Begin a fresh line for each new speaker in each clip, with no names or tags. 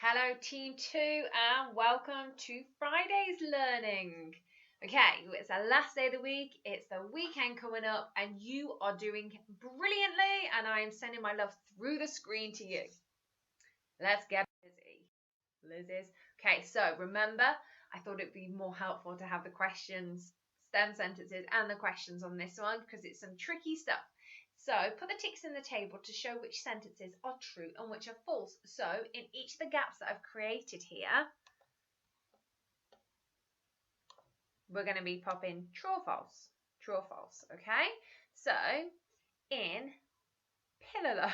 Hello Team 2 and welcome to Friday's learning. Okay, it's the last day of the week, it's the weekend coming up and you are doing brilliantly and I am sending my love through the screen to you. Let's get busy. Liz's. Okay, so remember, I thought it'd be more helpful to have the questions, STEM sentences and the questions on this one because it's some tricky stuff. So put the ticks in the table to show which sentences are true and which are false. So in each of the gaps that I've created here, we're going to be popping true or false. True or false, okay? So in Pillow,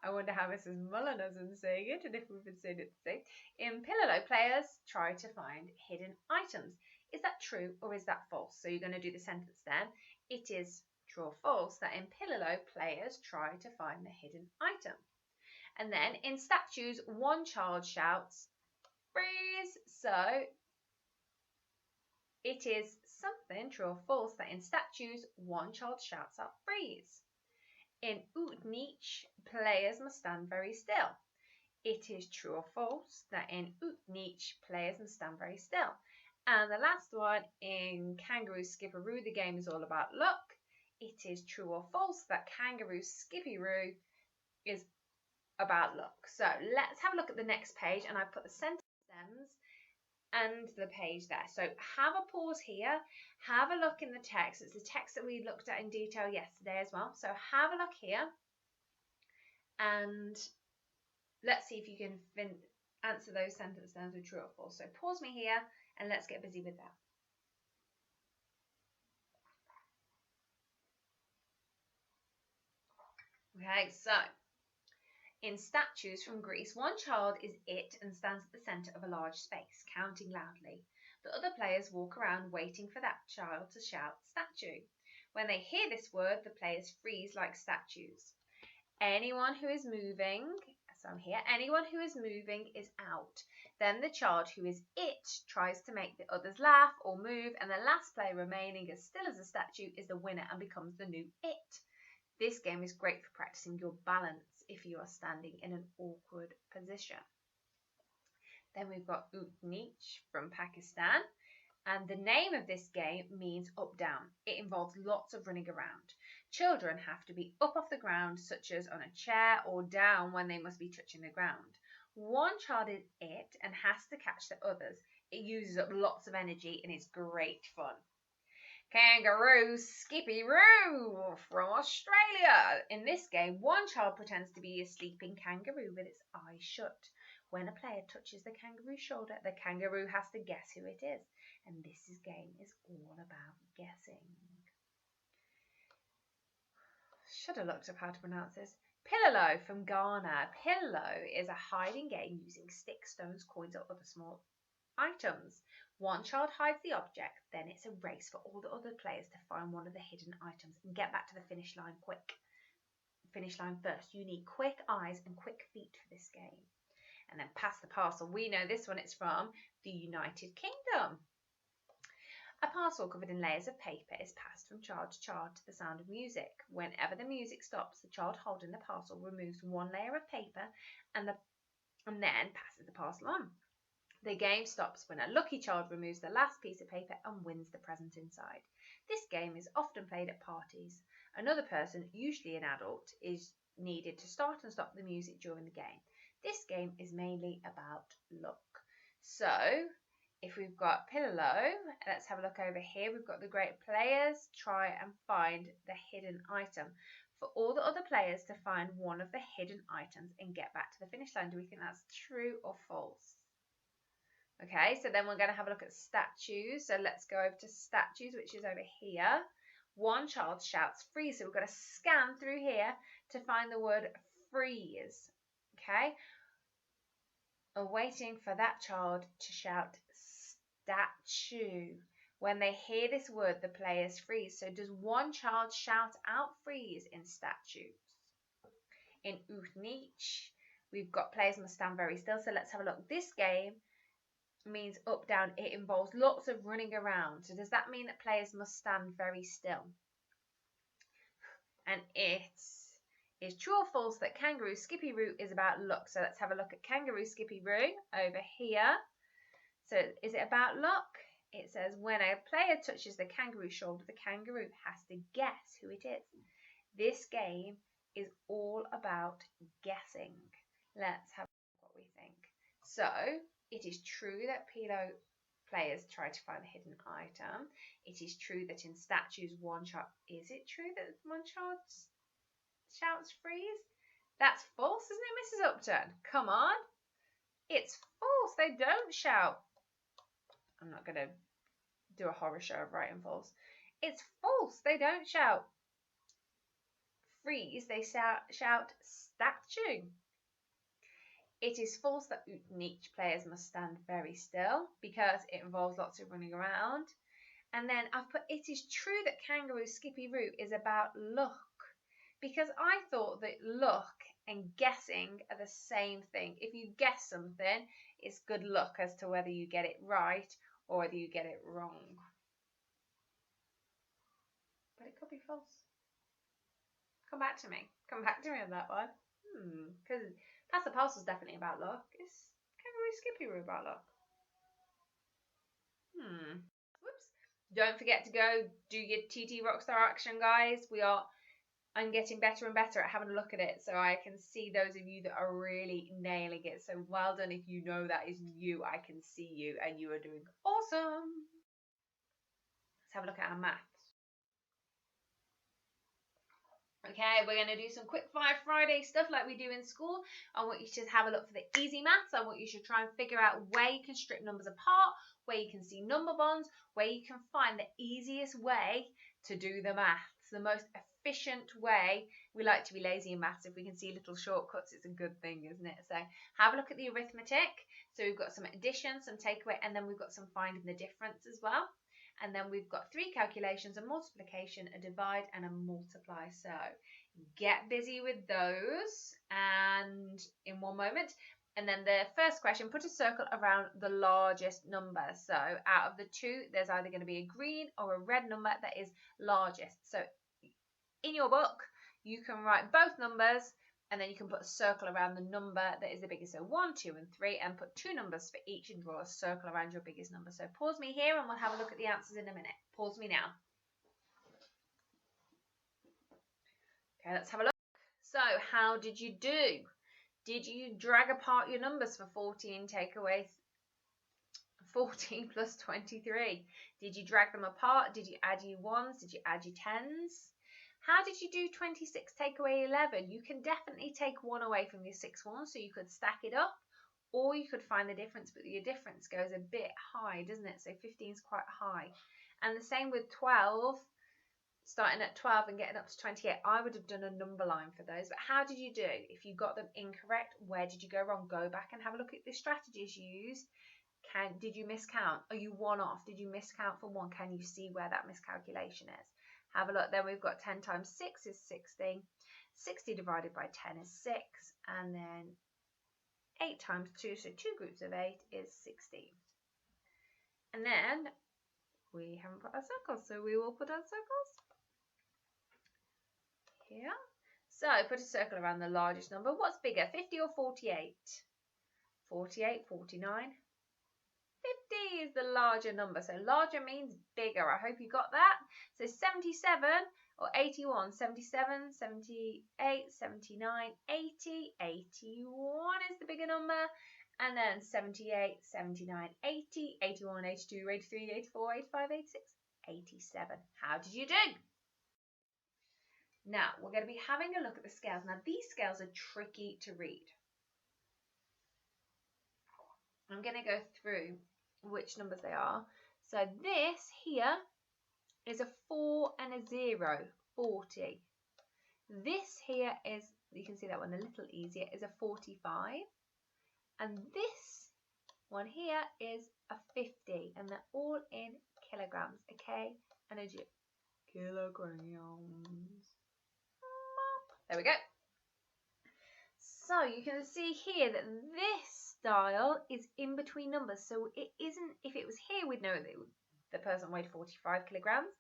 I wonder how Mrs. Mullen is saying it and if we've been saying it the same. In Pillow, players try to find hidden items. Is that true or is that false? So you're going to do the sentence then. It is true or false that in Pillow, players try to find the hidden item. And then in Statues, one child shouts, freeze. So it is something true or false that in Statues, one child shouts out freeze. In Oot Niche, players must stand very still. It is true or false that in Oot Niche, players must stand very still. And the last one, in Kangaroo Skipperoo, the game is all about luck. It is true or false that Kangaroo Skipperoo is about luck. So let's have a look at the next page, and I put the sentence stems and the page there. So have a pause here, have a look in the text. It's the text that we looked at in detail yesterday as well. So have a look here and let's see if you can answer those sentence stems with true or false. So pause me here and let's get busy with that. Okay, so in Statues from Greece, one child is it and stands at the centre of a large space, counting loudly. The other players walk around waiting for that child to shout statue. When they hear this word, the players freeze like statues. Anyone who is moving, so I'm here, anyone who is moving is out. Then the child who is it tries to make the others laugh or move, and the last player remaining as still as a statue is the winner and becomes the new it. This game is great for practicing your balance if you are standing in an awkward position. Then we've got Oot Niche from Pakistan, and the name of this game means up down. It involves lots of running around. Children have to be up off the ground, such as on a chair, or down when they must be touching the ground. One child is it and has to catch the others. It uses up lots of energy and is great fun. Kangaroo Skipperoo from Australia. In this game, one child pretends to be a sleeping kangaroo with its eyes shut. When a player touches the kangaroo's shoulder, the kangaroo has to guess who it is. And this game is all about guessing. Should have looked up how to pronounce this. Pillow from Ghana. Pillow is a hiding game using sticks, stones, coins, or other small items. One child hides the object, then it's a race for all the other players to find one of the hidden items and get back to the finish line quick. Finish line first. You need quick eyes and quick feet for this game. And then pass the parcel. We know this one is from the United Kingdom. A parcel covered in layers of paper is passed from child to child to the sound of music. Whenever the music stops, the child holding the parcel removes one layer of paper and then passes the parcel on. The game stops when a lucky child removes the last piece of paper and wins the present inside. This game is often played at parties. Another person, usually an adult, is needed to start and stop the music during the game. This game is mainly about luck. So, if we've got Pillow, let's have a look over here. We've got the great players try and find the hidden item. For all the other players to find one of the hidden items and get back to the finish line. Do we think that's true or false? Okay, so then we're going to have a look at Statues. So let's go over to Statues, which is over here. One child shouts freeze. So we've got to scan through here to find the word freeze. Okay, we're waiting for that child to shout statue. When they hear this word, the players freeze. So does one child shout out freeze in Statues? In Oot Niche, we've got players must stand very still. So let's have a look. This game means up down. It involves lots of running around. So does that mean that players must stand very still? And is true or false that kangaroo skippy-roo is about luck? So let's have a look at kangaroo skippy-roo over here. So is it about luck? It says when a player touches the kangaroo's shoulder, the kangaroo has to guess who it is. This game is all about guessing. Let's have a look what we think. So it is true that Pilo players try to find a hidden item. It is true that in statues one child... Is it true that one child shouts freeze? That's false, isn't it, Mrs. Upton? Come on. It's false. They don't shout. I'm not going to do a horror show of right and false. It's false. They don't shout freeze. They shout statue. It is false that each players must stand very still because it involves lots of running around. And then I've put it is true that kangaroo skippy-roo is about luck because I thought that luck and guessing are the same thing. If you guess something, it's good luck as to whether you get it right or whether you get it wrong. But it could be false. Come back to me. Come back to me on that one. Because Pass the Parcel is definitely about luck. Is kangaroo skippy-roo about luck? Whoops. Don't forget to go do your TT Rockstar action, guys. I'm getting better and better at having a look at it, so I can see those of you that are really nailing it. So well done if you know that is you. I can see you, and you are doing awesome. Let's have a look at our maths. Okay, we're going to do some quick fire Friday stuff like we do in school. I want you to have a look for the easy maths. I want you to try and figure out where you can strip numbers apart, where you can see number bonds, where you can find the easiest way to do the maths, the most efficient way. We like to be lazy in maths. If we can see little shortcuts, it's a good thing, isn't it? So have a look at the arithmetic. So we've got some addition, some takeaway, and then we've got some finding the difference as well. And then we've got 3 calculations, a multiplication, a divide, and a multiply. So get busy with those and in one moment. And then the first question, put a circle around the largest number. So out of the 2, there's either going to be a green or a red number that is largest. So in your book, you can write both numbers and then you can put a circle around the number that is the biggest. So 1, 2, and 3, and put 2 numbers for each and draw a circle around your biggest number. So pause me here and we'll have a look at the answers in a minute. Pause me now. Okay, let's have a look. So how did you do? Did you drag apart your numbers for 14, take away 14 plus 23? Did you drag them apart? Did you add your 1s? Did you add your 10s? How did you do 26 take away 11? You can definitely take 1 away from your 6 ones, so you could stack it up, or you could find the difference, but your difference goes a bit high, doesn't it? So 15 is quite high. And the same with 12, starting at 12 and getting up to 28. I would have done a number line for those, but how did you do? If you got them incorrect, where did you go wrong? Go back and have a look at the strategies used. Did you miscount? Are you 1 off? Did you miscount for 1? Can you see where that miscalculation is? Have a look. Then we've got 10 times 6 is 60. 60 divided by 10 is 6. And then 8 times 2, so 2 groups of 8 is 16. And then we haven't put our circles, so we will put our circles here. So put a circle around the largest number. What's bigger, 50 or 48? 48, 49. 50 is the larger number, so larger means bigger. I hope you got that. So 77 or 81, 77, 78, 79, 80, 81 is the bigger number. And then 78, 79, 80, 81, 82, 83, 84, 85, 86, 87. How did you do? Now, we're going to be having a look at the scales. Now, these scales are tricky to read. I'm going to go through which numbers they are. So this here is a 4 and a 0, 40. This here is, you can see that one a little easier, is a 45. And this one here is a 50. And they're all in kilograms, a K and a G. Kilograms. There we go. So you can see here that this style is in between numbers. So it isn't, if it was here, we'd know that the person weighed 45 kilograms.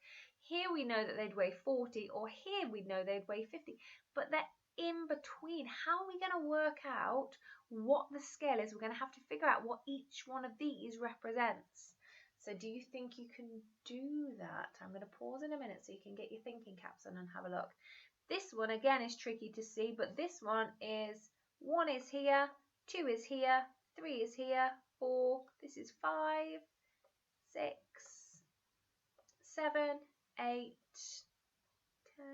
Here we know that they'd weigh 40, or here we'd know they'd weigh 50. But they're in between. How are we going to work out what the scale is? We're going to have to figure out what each one of these represents. So do you think you can do that? I'm going to pause in a minute so you can get your thinking caps on and have a look. This one again is tricky to see, but this one is 1 is here, 2 is here, 3 is here, 4, this is 5, 6, 7, 8, 10,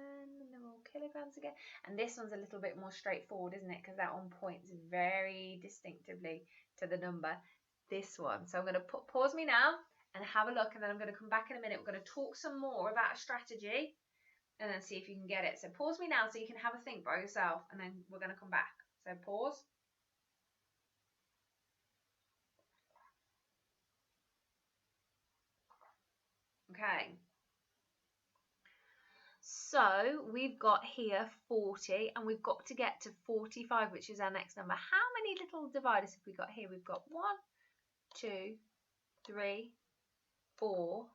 and they're all kilograms again. And this one's a little bit more straightforward, isn't it? Because that one points very distinctively to the number, this one. So I'm going to pause me now and have a look, and then I'm going to come back in a minute. We're going to talk some more about a strategy and then see if you can get it. So pause me now so you can have a think by yourself, and then we're going to come back. So pause. Okay. So we've got here 40, and we've got to get to 45, which is our next number. How many little dividers have we got here? We've got 1, 2, 3, 4,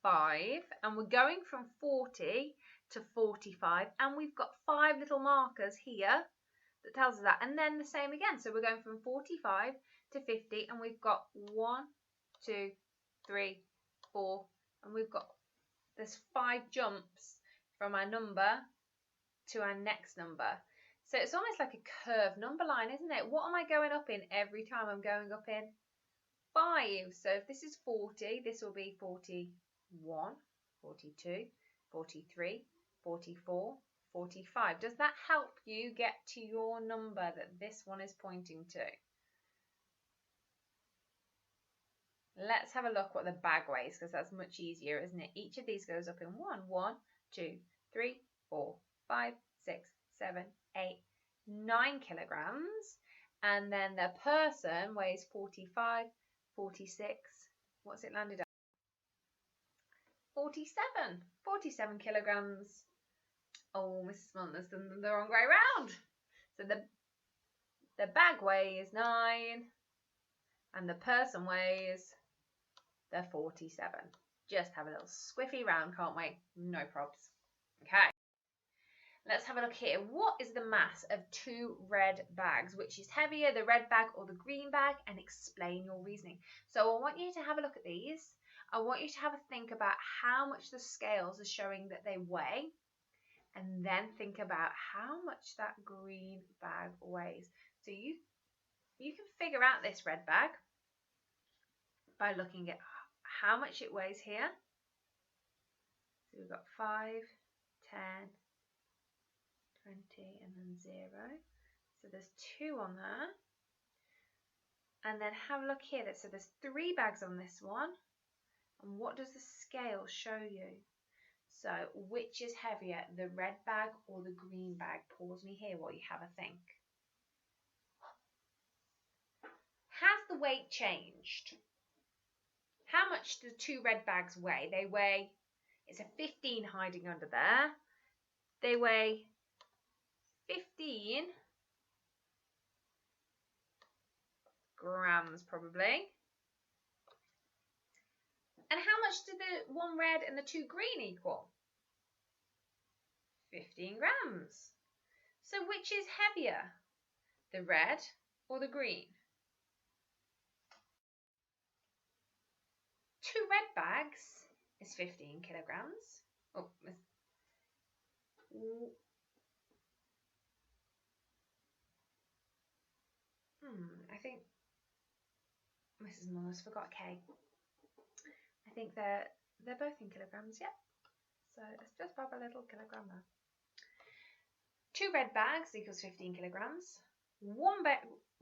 5, and we're going from 40 to 45, and we've got 5 little markers here that tells us that, and then the same again. So we're going from 45 to 50, and we've got 1, 2, 3, 4, and we've got, there's 5 jumps from our number to our next number. So it's almost like a curved number line, isn't it? What am I going up in every time I'm going up in? 5. So if this is 40, this will be 41, 42, 43, 44, 45. Does that help you get to your number that this one is pointing to? Let's have a look what the bag weighs, because that's much easier, isn't it? Each of these goes up in 1, 2, 3, 4, 5, 6, 7, 8, 9 kilograms. And then the person weighs 45, 46. What's it landed at? 47 kilograms. Oh, Mrs. Smuntler's done the wrong way round. So the bag weighs 9 and the person weighs the 47. Just have a little squiffy round, can't we? No probs. Okay. Let's have a look here. What is the mass of 2 red bags? Which is heavier, the red bag or the green bag? And explain your reasoning. So I want you to have a look at these. I want you to have a think about how much the scales are showing that they weigh. And then think about how much that green bag weighs. So you can figure out this red bag by looking at how much it weighs here. So we've got 5, 10, 20, and then 0. So there's 2 on there. And then have a look here. So there's 3 bags on this one. And what does the scale show you? So which is heavier, the red bag or the green bag? Pause me here while you have a think. Has the weight changed? How much do 2 red bags weigh? They weigh, it's a 15 hiding under there. They weigh 15 grams probably. And how much do the 1 red and the 2 green equal? 15 grams. So which is heavier, the red or the green? 2 red bags is 15 kilograms. Oh, I think Mrs. Muller's forgot K. I think they're both in kilograms, yeah. So let's just pop a little kilogram there. 2 red bags equals 15 kilograms. 1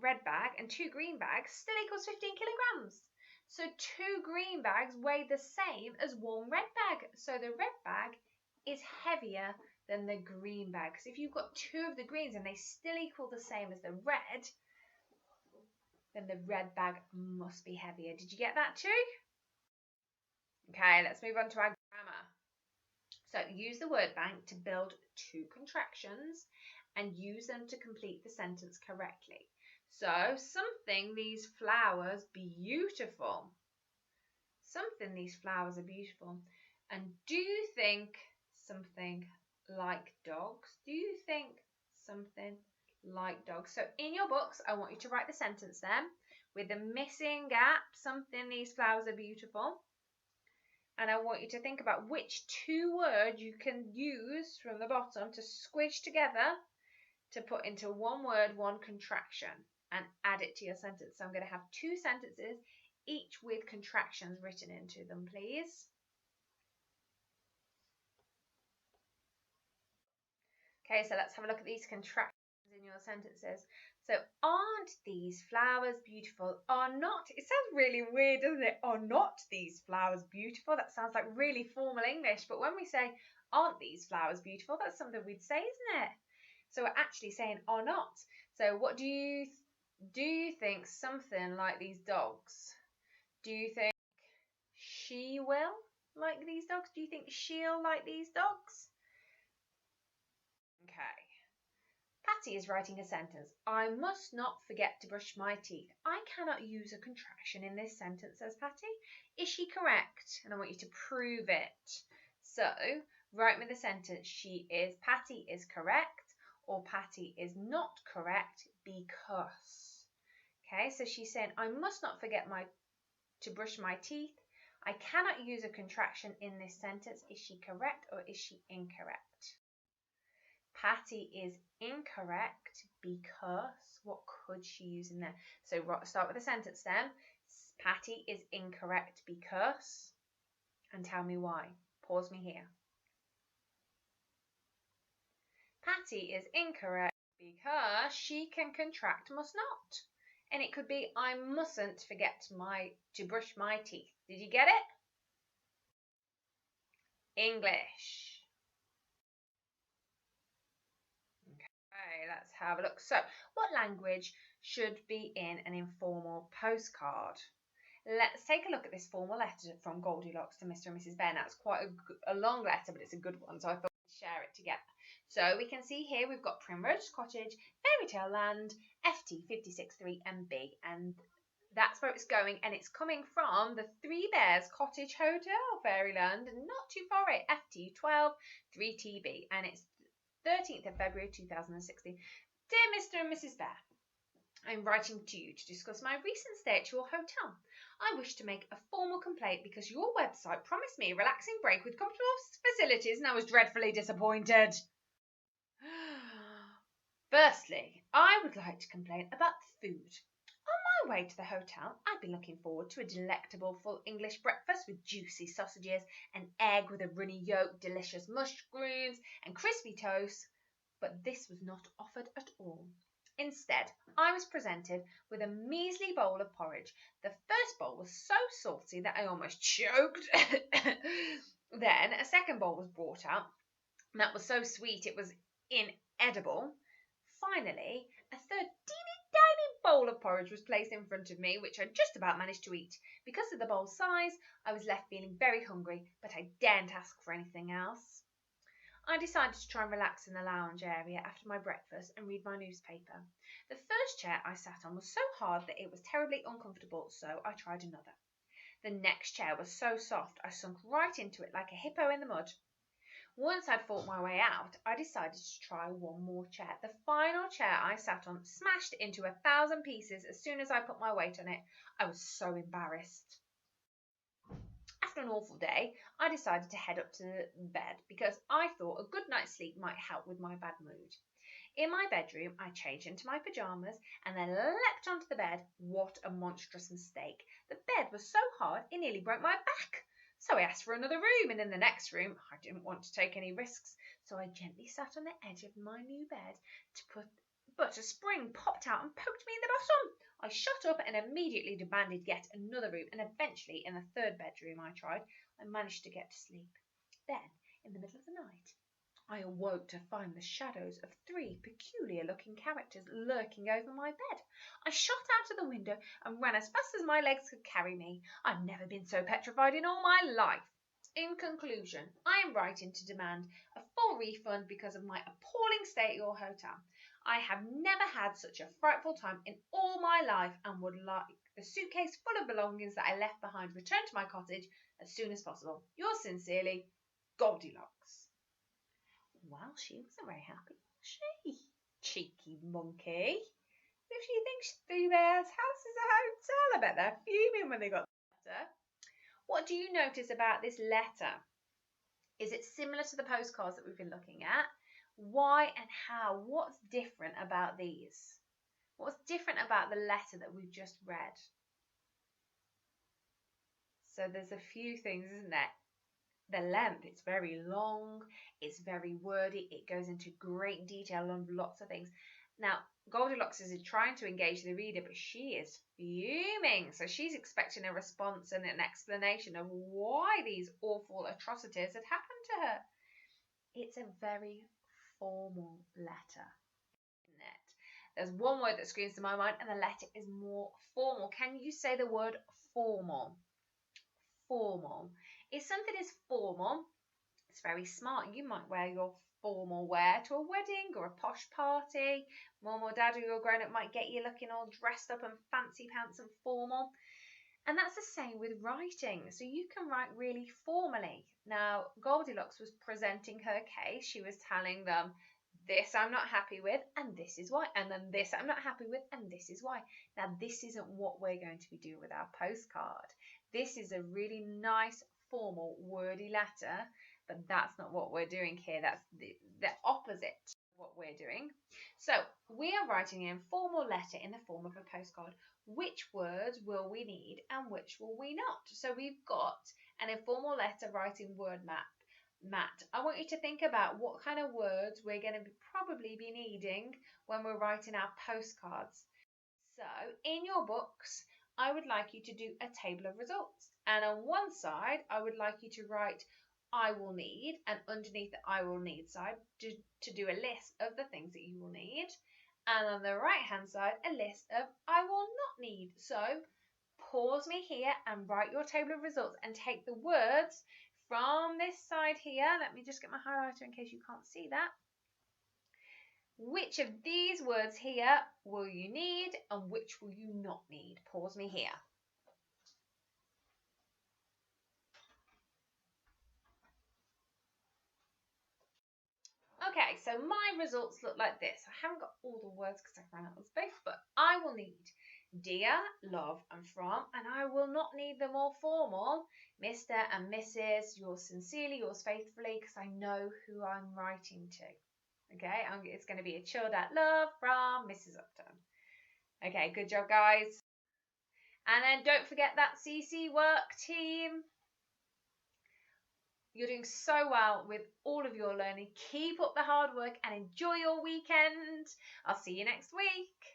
red bag and 2 green bags still equals 15 kilograms. So 2 green bags weigh the same as 1 red bag. So the red bag is heavier than the green bag. So if you've got 2 of the greens and they still equal the same as the red, then the red bag must be heavier. Did you get that too? Okay, let's move on to our grammar. So use the word bank to build 2 contractions and use them to complete the sentence correctly. So, something these flowers beautiful. Something these flowers are beautiful. And do you think something like dogs? Do you think something like dogs. So in your books, I want you to write the sentence then with the missing gap, something, these flowers are beautiful. And I want you to think about which two words you can use from the bottom to squish together to put into one word, one contraction, and add it to your sentence. So I'm going to have two sentences, each with contractions written into them, please. Okay, so let's have a look at these contractions in your sentences. So, aren't these flowers beautiful? Are not, it sounds really weird, doesn't it? Are not these flowers beautiful? That sounds like really formal English, but when we say, aren't these flowers beautiful, that's something we'd say, isn't it? So we're actually saying are not. So what do you think something like these dogs? Do you think she will like these dogs? Do you think she'll like these dogs? Okay. Patty is writing a sentence. I must not forget to brush my teeth. I cannot use a contraction in this sentence, says Patty. Is she correct? And I want you to prove it. So write me the sentence. Patty is correct, or Patty is not correct because. Okay, so she's saying, I must not forget to brush my teeth. I cannot use a contraction in this sentence. Is she correct or is she incorrect? Patty is incorrect because, what could she use in there? So start with the sentence then. Patty is incorrect because, and tell me why. Pause me here. Patty is incorrect because she can contract must not. And it could be, I mustn't forget to brush my teeth. Did you get it? English. Okay, let's have a look. So, what language should be in an informal postcard? Let's take a look at this formal letter from Goldilocks to Mr. and Mrs. Bear. Now, it's quite a long letter, but it's a good one, so I thought we'd share it together. So we can see here we've got Primrose Cottage, Fairy Tale Land, FT 563 and B, and that's where it's going, and it's coming from the Three Bears Cottage Hotel, Fairyland, and not too far away, FT 12 3TB, and it's 13th of February 2016. Dear Mr. and Mrs. Bear, I'm writing to you to discuss my recent stay at your hotel. I wish to make a formal complaint because your website promised me a relaxing break with comfortable facilities and I was dreadfully disappointed. Firstly, I would like to complain about the food. On my way to the hotel, I'd been looking forward to a delectable full English breakfast with juicy sausages, an egg with a runny yolk, delicious mushrooms, and crispy toast, but this was not offered at all. Instead, I was presented with a measly bowl of porridge. The first bowl was so salty that I almost choked. Then a second bowl was brought out, and that was so sweet it was inedible. Finally, a third teeny bowl of porridge was placed in front of me, which I just about managed to eat. Because of the bowl's size, I was left feeling very hungry, but I daren't ask for anything else. I decided to try and relax in the lounge area after my breakfast and read my newspaper. The first chair I sat on was so hard that it was terribly uncomfortable, so I tried another. The next chair was so soft I sunk right into it like a hippo in the mud. Once I'd fought my way out, I decided to try one more chair. The final chair I sat on smashed into 1,000 pieces as soon as I put my weight on it. I was so embarrassed. After an awful day, I decided to head up to bed because I thought a good night's sleep might help with my bad mood. In my bedroom, I changed into my pyjamas and then leapt onto the bed. What a monstrous mistake. The bed was so hard it nearly broke my back. So I asked for another room, and in the next room, I didn't want to take any risks, so I gently sat on the edge of my new bed but a spring popped out and poked me in the bottom. I shot up and immediately demanded yet another room, and eventually, in the third bedroom I tried, I managed to get to sleep. Then, in the middle of the night, I awoke to find the shadows of 3 peculiar-looking characters lurking over my bed. I shot out of the window and ran as fast as my legs could carry me. I've never been so petrified in all my life. In conclusion, I am writing to demand a full refund because of my appalling stay at your hotel. I have never had such a frightful time in all my life and would like the suitcase full of belongings that I left behind returned to my cottage as soon as possible. Yours sincerely, Goldilocks. Well, she wasn't very happy, was she? cheeky monkey. If she thinks 3 Bears' house is a hotel, I bet they're fuming when they got the letter. What do you notice about this letter? Is it similar to the postcards that we've been looking at? Why and how? What's different about these? What's different about the letter that we've just read? So there's a few things, isn't there? The length, it's very long, it's very wordy, it goes into great detail on lots of things. Now, Goldilocks is trying to engage the reader, but she is fuming. So she's expecting a response and an explanation of why these awful atrocities had happened to her. It's a very formal letter, isn't it? There's one word that screams to my mind, and the letter is more formal. Can you say the word formal? Formal. If something is formal, it's very smart. You might wear your formal wear to a wedding or a posh party. Mum or dad or your grown-up might get you looking all dressed up and fancy pants and formal. And that's the same with writing. So you can write really formally. Now, Goldilocks was presenting her case. She was telling them, this I'm not happy with, and this is why. And then this I'm not happy with, and this is why. Now, this isn't what we're going to be doing with our postcard. This is a really nice, formal, wordy letter, but that's not what we're doing here. That's the opposite of what we're doing. So we are writing an informal letter in the form of a postcard. Which words will we need and which will we not? So we've got an informal letter writing word map. Matt, I want you to think about what kind of words we're going to probably be needing when we're writing our postcards. So in your books, I would like you to do a table of results. And on one side, I would like you to write I will need, and underneath the I will need side to do a list of the things that you will need. And on the right hand side, a list of I will not need. So pause me here and write your table of results and take the words from this side here. Let me just get my highlighter in case you can't see that. Which of these words here will you need and which will you not need? Pause me here. Okay, so my results look like this. I haven't got all the words because I ran out of space, but I will need dear, love and from, and I will not need the more formal Mr. and Mrs. Yours sincerely, yours faithfully, because I know who I'm writing to. Okay, it's going to be a chilled out love from Mrs. Upton. Okay, good job, guys. And then don't forget that CC work, team. You're doing so well with all of your learning. Keep up the hard work and enjoy your weekend. I'll see you next week.